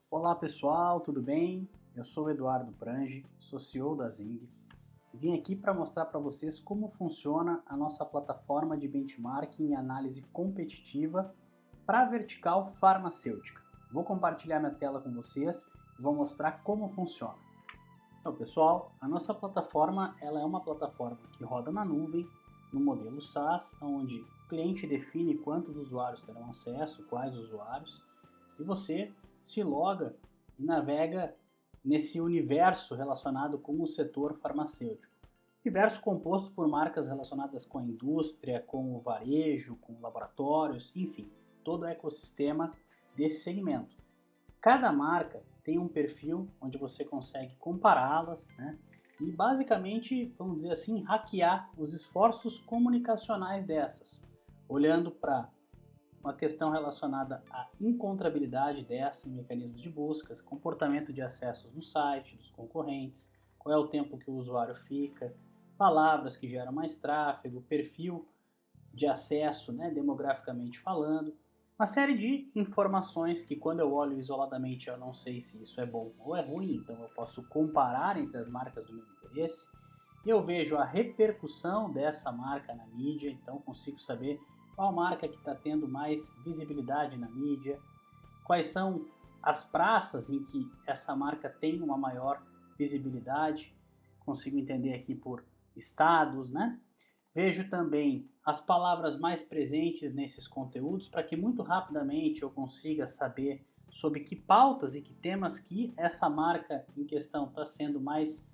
Olá pessoal, tudo bem? Eu sou o Eduardo Prange, sou CEO da Zing e vim aqui para mostrar para vocês como funciona a nossa plataforma de benchmarking e análise competitiva para a vertical farmacêutica. Vou compartilhar minha tela com vocês e vou mostrar como funciona. Então pessoal, a nossa plataforma ela é uma plataforma que roda na nuvem, no modelo SaaS, onde o cliente define quantos usuários terão acesso, quais usuários, e você se loga e navega nesse universo relacionado com o setor farmacêutico. Universo composto por marcas relacionadas com a indústria, com o varejo, com laboratórios, enfim, todo o ecossistema desse segmento. Cada marca tem um perfil onde você consegue compará-las, né? E basicamente, vamos dizer assim, hackear os esforços comunicacionais dessas, olhando para uma questão relacionada à encontrabilidade dessa em mecanismos de busca, comportamento de acessos no site dos concorrentes, qual é o tempo que o usuário fica, palavras que geram mais tráfego, perfil de acesso, né, demograficamente falando, uma série de informações que quando eu olho isoladamente eu não sei se isso é bom ou é ruim, então eu posso comparar entre as marcas do meu interesse, eu vejo a repercussão dessa marca na mídia, então consigo saber qual marca que está tendo mais visibilidade na mídia, quais são as praças em que essa marca tem uma maior visibilidade, consigo entender aqui por estados, né? Vejo também as palavras mais presentes nesses conteúdos para que muito rapidamente eu consiga saber sobre que pautas e que temas que essa marca em questão está sendo mais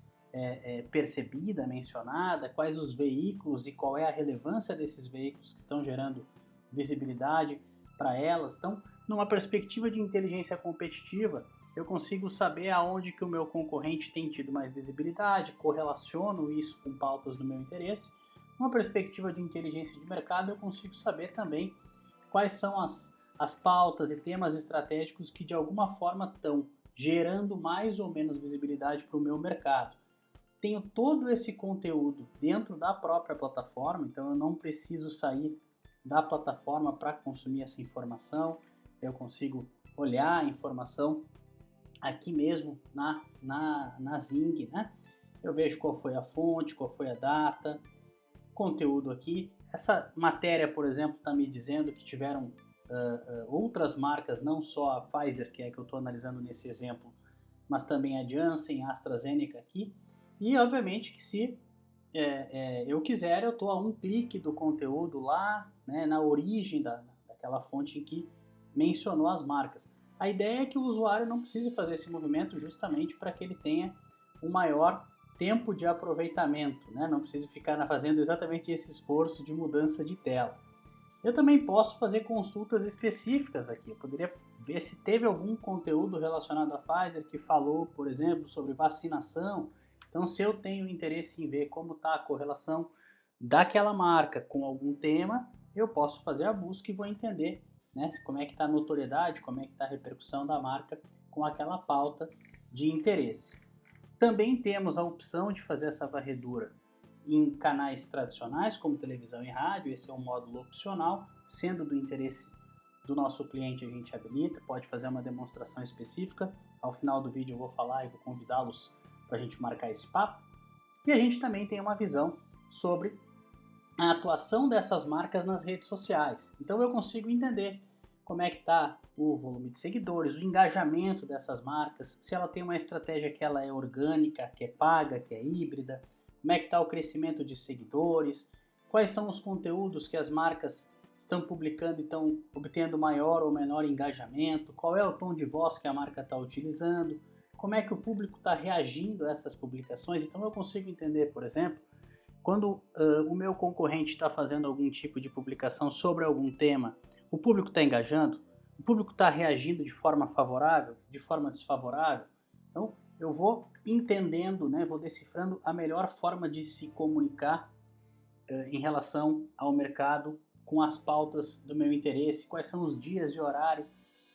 percebida, mencionada, quais os veículos e qual é a relevância desses veículos que estão gerando visibilidade para elas. Então, numa perspectiva de inteligência competitiva, eu consigo saber aonde que o meu concorrente tem tido mais visibilidade, correlaciono isso com pautas do meu interesse. Numa perspectiva de inteligência de mercado, eu consigo saber também quais são as pautas e temas estratégicos que de alguma forma estão gerando mais ou menos visibilidade para o meu mercado. Tenho todo esse conteúdo dentro da própria plataforma, então eu não preciso sair da plataforma para consumir essa informação, eu consigo olhar a informação aqui mesmo na Zing, né? Eu vejo qual foi a fonte, qual foi a data, conteúdo aqui. Essa matéria, por exemplo, está me dizendo que tiveram outras marcas, não só a Pfizer, que é a que eu estou analisando nesse exemplo, mas também a Janssen, a AstraZeneca aqui. E, obviamente, que se eu quiser, eu estou a um clique do conteúdo lá, né, na origem daquela fonte em que mencionou as marcas. A ideia é que o usuário não precise fazer esse movimento justamente para que ele tenha um maior tempo de aproveitamento, né? Não precise ficar fazendo exatamente esse esforço de mudança de tela. Eu também posso fazer consultas específicas aqui. Eu poderia ver se teve algum conteúdo relacionado à Pfizer que falou, por exemplo, sobre vacinação. Então, se eu tenho interesse em ver como está a correlação daquela marca com algum tema, eu posso fazer a busca e vou entender, né, como é que está a notoriedade, como é que está a repercussão da marca com aquela pauta de interesse. Também temos a opção de fazer essa varredura em canais tradicionais, como televisão e rádio. Esse é um módulo opcional, sendo do interesse do nosso cliente a gente habilita, pode fazer uma demonstração específica. Ao final do vídeo eu vou falar e vou convidá-los para a gente marcar esse papo. E a gente também tem uma visão sobre a atuação dessas marcas nas redes sociais. Então eu consigo entender como é que está o volume de seguidores, o engajamento dessas marcas, se ela tem uma estratégia que ela é orgânica, que é paga, que é híbrida, como é que está o crescimento de seguidores, quais são os conteúdos que as marcas estão publicando e estão obtendo maior ou menor engajamento, qual é o tom de voz que a marca está utilizando, como é que o público está reagindo a essas publicações. Então eu consigo entender, por exemplo, quando o meu concorrente está fazendo algum tipo de publicação sobre algum tema, o público está engajando, o público está reagindo de forma favorável, de forma desfavorável. Então eu vou entendendo, né, vou decifrando a melhor forma de se comunicar em relação ao mercado com as pautas do meu interesse, quais são os dias de horário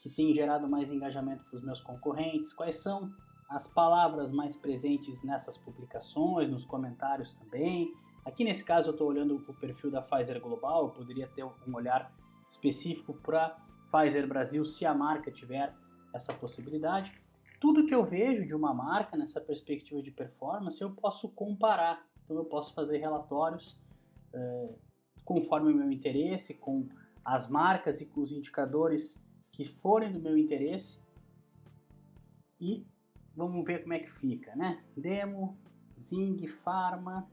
que têm gerado mais engajamento para os meus concorrentes, quais são as palavras mais presentes nessas publicações, nos comentários também. Aqui nesse caso eu estou olhando o perfil da Pfizer Global, eu poderia ter um olhar específico para Pfizer Brasil se a marca tiver essa possibilidade. Tudo que eu vejo de uma marca nessa perspectiva de performance, eu posso comparar. Então eu posso fazer relatórios conforme o meu interesse, com as marcas e com os indicadores que forem do meu interesse. E vamos ver como é que fica, né? Demo, Zing, Pharma.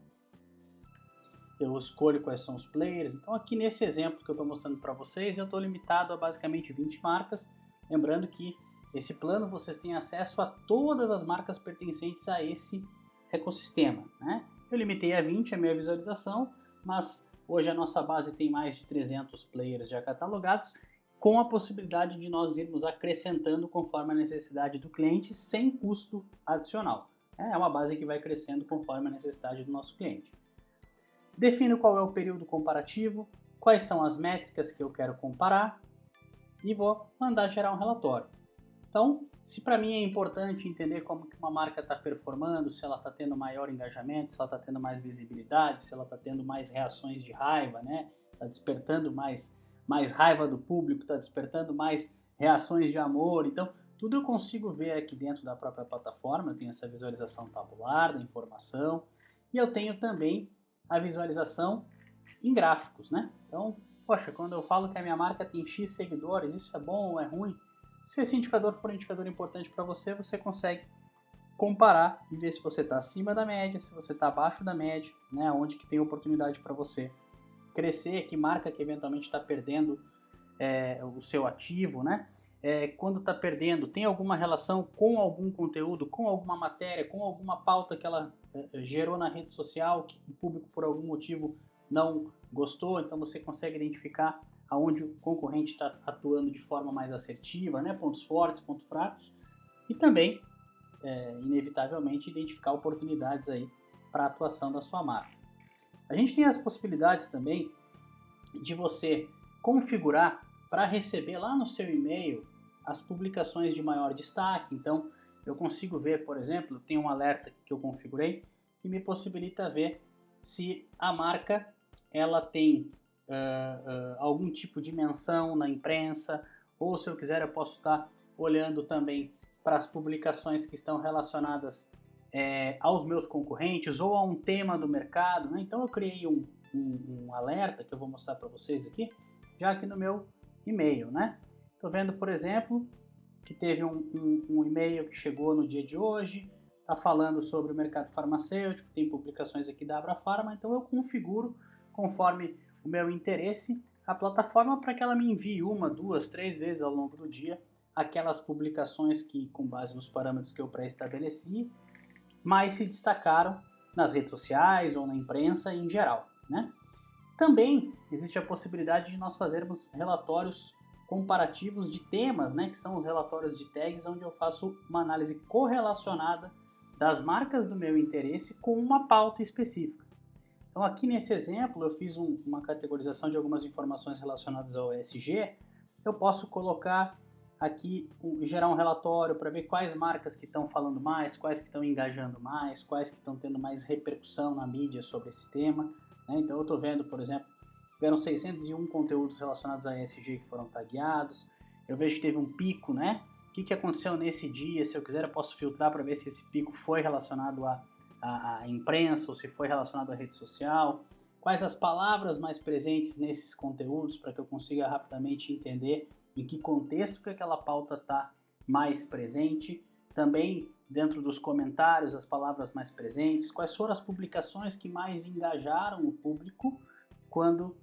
Eu escolho quais são os players. Então aqui nesse exemplo que eu estou mostrando para vocês, eu estou limitado a basicamente 20 marcas. Lembrando que esse plano vocês têm acesso a todas as marcas pertencentes a esse ecossistema, né? Eu limitei a 20 a minha visualização, mas hoje a nossa base tem mais de 300 players já catalogados, com a possibilidade de nós irmos acrescentando conforme a necessidade do cliente, sem custo adicional. É uma base que vai crescendo conforme a necessidade do nosso cliente. Defino qual é o período comparativo, quais são as métricas que eu quero comparar e vou mandar gerar um relatório. Então, se para mim é importante entender como que uma marca está performando, se ela está tendo maior engajamento, se ela está tendo mais visibilidade, se ela está tendo mais reações de raiva, né? Está despertando mais raiva do público, está despertando mais reações de amor. Então, tudo eu consigo ver aqui dentro da própria plataforma. Eu tenho essa visualização tabular da informação e eu tenho também a visualização em gráficos, né? Então, poxa, quando eu falo que a minha marca tem X seguidores, isso é bom ou é ruim? Se esse indicador for um indicador importante para você, você consegue comparar e ver se você está acima da média, se você está abaixo da média, né? Onde que tem oportunidade para você crescer, que marca que eventualmente está perdendo o seu ativo, né? Quando está perdendo, tem alguma relação com algum conteúdo, com alguma matéria, com alguma pauta que ela gerou na rede social, que o público por algum motivo não gostou, então você consegue identificar aonde o concorrente está atuando de forma mais assertiva, né? Pontos fortes, pontos fracos, e também, inevitavelmente, identificar oportunidades aí para a atuação da sua marca. A gente tem as possibilidades também de você configurar para receber lá no seu e-mail as publicações de maior destaque. Então, eu consigo ver, por exemplo, tem um alerta que eu configurei que me possibilita ver se a marca ela tem algum tipo de menção na imprensa, ou se eu quiser eu posso estar olhando também para as publicações que estão relacionadas aos meus concorrentes ou a um tema do mercado, né? Então eu criei um alerta que eu vou mostrar para vocês aqui, já aqui no meu e-mail, né? Estou vendo, por exemplo, que teve um e-mail que chegou no dia de hoje, está falando sobre o mercado farmacêutico, tem publicações aqui da Abrafarma, então eu configuro conforme o meu interesse a plataforma para que ela me envie 1, 2, 3 vezes ao longo do dia aquelas publicações que, com base nos parâmetros que eu pré-estabeleci, mais se destacaram nas redes sociais ou na imprensa em geral, né? Também existe a possibilidade de nós fazermos relatórios comparativos de temas, né, que são os relatórios de tags, onde eu faço uma análise correlacionada das marcas do meu interesse com uma pauta específica. Então aqui nesse exemplo eu fiz uma categorização de algumas informações relacionadas ao ESG. Eu posso colocar aqui, gerar um relatório para ver quais marcas que estão falando mais, quais que estão engajando mais, quais que estão tendo mais repercussão na mídia sobre esse tema, né? Então eu estou vendo, por exemplo, tiveram 601 conteúdos relacionados a ESG que foram tagueados. Eu vejo que teve um pico, né? O que aconteceu nesse dia? Se eu quiser eu posso filtrar para ver se esse pico foi relacionado à imprensa ou se foi relacionado à rede social. Quais as palavras mais presentes nesses conteúdos para que eu consiga rapidamente entender em que contexto que aquela pauta está mais presente. Também dentro dos comentários as palavras mais presentes. Quais foram as publicações que mais engajaram o público quando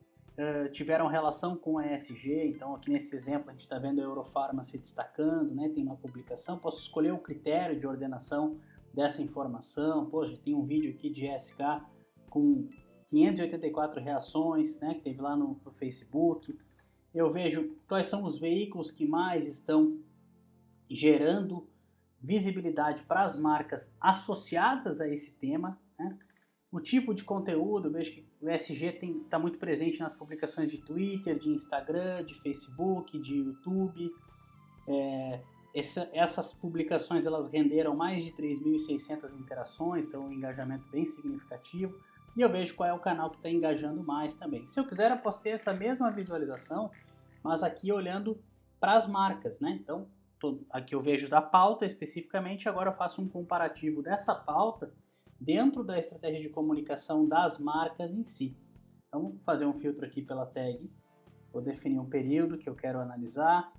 tiveram relação com a ESG. Então aqui nesse exemplo a gente está vendo a Eurofarma se destacando, né? Tem uma publicação, posso escolher o critério de ordenação dessa informação. Poxa, tem um vídeo aqui de ESG com 584 reações, né, que teve lá no Facebook. Eu vejo quais são os veículos que mais estão gerando visibilidade para as marcas associadas a esse tema, né? O tipo de conteúdo, eu vejo que o ESG está muito presente nas publicações de Twitter, de Instagram, de Facebook, de YouTube. Essas publicações elas renderam mais de 3.600 interações, então um engajamento bem significativo. E eu vejo qual é o canal que está engajando mais também. Se eu quiser, eu posso ter essa mesma visualização, mas aqui olhando para as marcas, né? Então, aqui eu vejo da pauta especificamente, agora eu faço um comparativo dessa pauta dentro da estratégia de comunicação das marcas em si. Então, vou fazer um filtro aqui pela tag, vou definir um período que eu quero analisar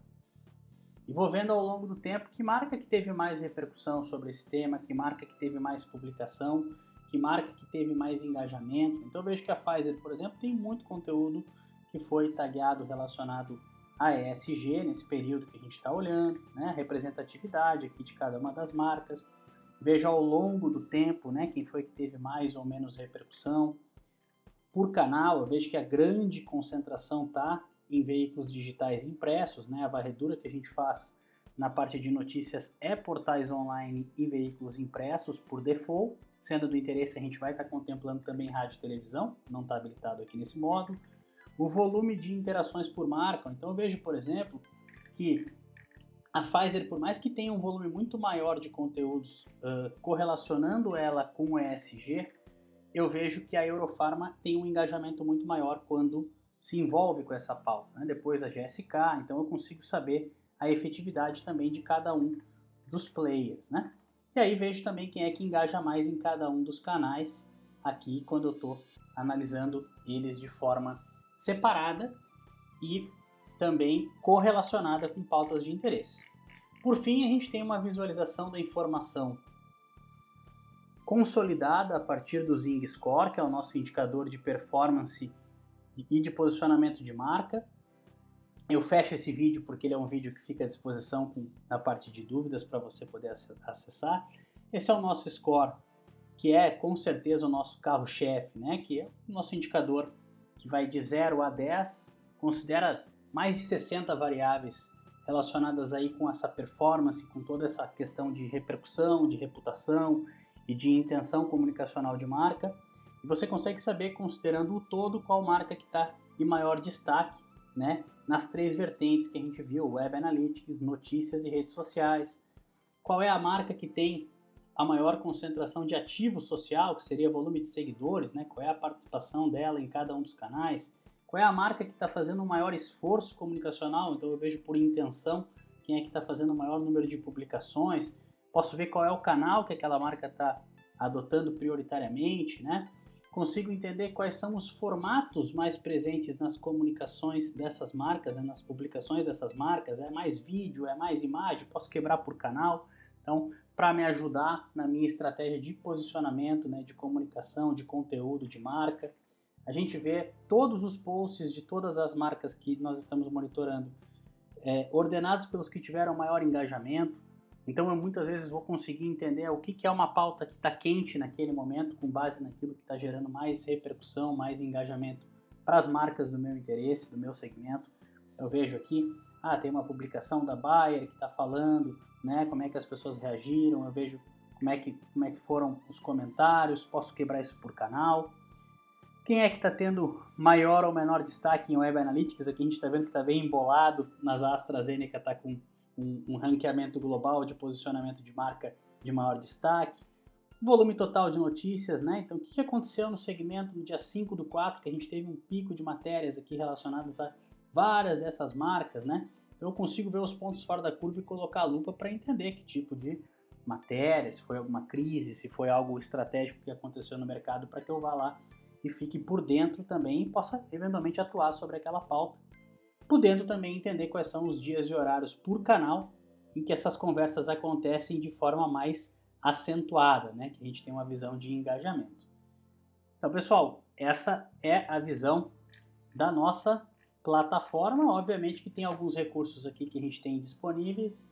e vou vendo ao longo do tempo que marca que teve mais repercussão sobre esse tema, que marca que teve mais publicação, que marca que teve mais engajamento. Então, eu vejo que a Pfizer, por exemplo, tem muito conteúdo que foi tagueado relacionado a ESG nesse período que a gente está olhando, né? A representatividade aqui de cada uma das marcas. Vejo ao longo do tempo, né, quem foi que teve mais ou menos repercussão. Por canal, eu vejo que a grande concentração está em veículos digitais impressos, né? A varredura que a gente faz na parte de notícias é portais online e veículos impressos por default. Sendo do interesse, a gente vai estar contemplando também rádio e televisão, não está habilitado aqui nesse módulo. O volume de interações por marca, então eu vejo, por exemplo, que a Pfizer, por mais que tenha um volume muito maior de conteúdos correlacionando ela com o ESG, eu vejo que a Eurofarma tem um engajamento muito maior quando se envolve com essa pauta, né? Depois a GSK, então eu consigo saber a efetividade também de cada um dos players, né? E aí vejo também quem é que engaja mais em cada um dos canais aqui quando eu estou analisando eles de forma separada e também correlacionada com pautas de interesse. Por fim, a gente tem uma visualização da informação consolidada a partir do Zing Score, que é o nosso indicador de performance e de posicionamento de marca. Eu fecho esse vídeo porque ele é um vídeo que fica à disposição na parte de dúvidas para você poder acessar. Esse é o nosso score, que é com certeza o nosso carro-chefe, né? Que é o nosso indicador que vai de 0 a 10, considera mais de 60 variáveis relacionadas aí com essa performance, com toda essa questão de repercussão, de reputação e de intenção comunicacional de marca. E você consegue saber, considerando o todo, qual marca que está em maior destaque, né, nas 3 vertentes que a gente viu: Web Analytics, notícias e redes sociais. Qual é a marca que tem a maior concentração de ativo social, que seria volume de seguidores, né? Qual é a participação dela em cada um dos canais? Qual é a marca que está fazendo o maior esforço comunicacional? Então eu vejo por intenção quem é que está fazendo o maior número de publicações. Posso ver qual é o canal que aquela marca está adotando prioritariamente, né? Consigo entender quais são os formatos mais presentes nas comunicações dessas marcas, né? Nas publicações dessas marcas. É mais vídeo, é mais imagem? Posso quebrar por canal. Então, para me ajudar na minha estratégia de posicionamento, né, de comunicação, de conteúdo, de marca. A gente vê todos os posts de todas as marcas que nós estamos monitorando ordenados pelos que tiveram maior engajamento. Então, eu muitas vezes vou conseguir entender o que é uma pauta que está quente naquele momento, com base naquilo que está gerando mais repercussão, mais engajamento para as marcas do meu interesse, do meu segmento. Eu vejo aqui, tem uma publicação da Bayer que está falando, né, como é que as pessoas reagiram, eu vejo como é que foram os comentários, posso quebrar isso por canal. Quem é que está tendo maior ou menor destaque em Web Analytics? Aqui a gente está vendo que está bem embolado, nas AstraZeneca está com um ranqueamento global de posicionamento de marca de maior destaque. Volume total de notícias, né? Então, o que aconteceu no segmento no dia 5/4, que a gente teve um pico de matérias aqui relacionadas a várias dessas marcas, né? Então, eu consigo ver os pontos fora da curva e colocar a lupa para entender que tipo de matéria, se foi alguma crise, se foi algo estratégico que aconteceu no mercado, para que eu vá lá e fique por dentro também e possa eventualmente atuar sobre aquela pauta. Podendo também entender quais são os dias e horários por canal em que essas conversas acontecem de forma mais acentuada, né? Que a gente tem uma visão de engajamento. Então, pessoal, essa é a visão da nossa plataforma. Obviamente que tem alguns recursos aqui que a gente tem disponíveis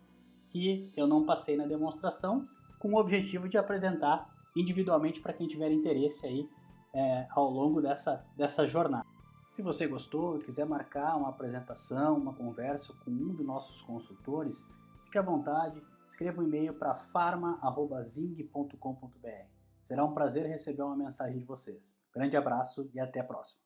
que eu não passei na demonstração, com o objetivo de apresentar individualmente para quem tiver interesse aí ao longo dessa jornada. Se você gostou e quiser marcar uma apresentação, uma conversa com um dos nossos consultores, fique à vontade, escreva um e-mail para farma@zing.com.br. Será um prazer receber uma mensagem de vocês. Grande abraço e até a próxima.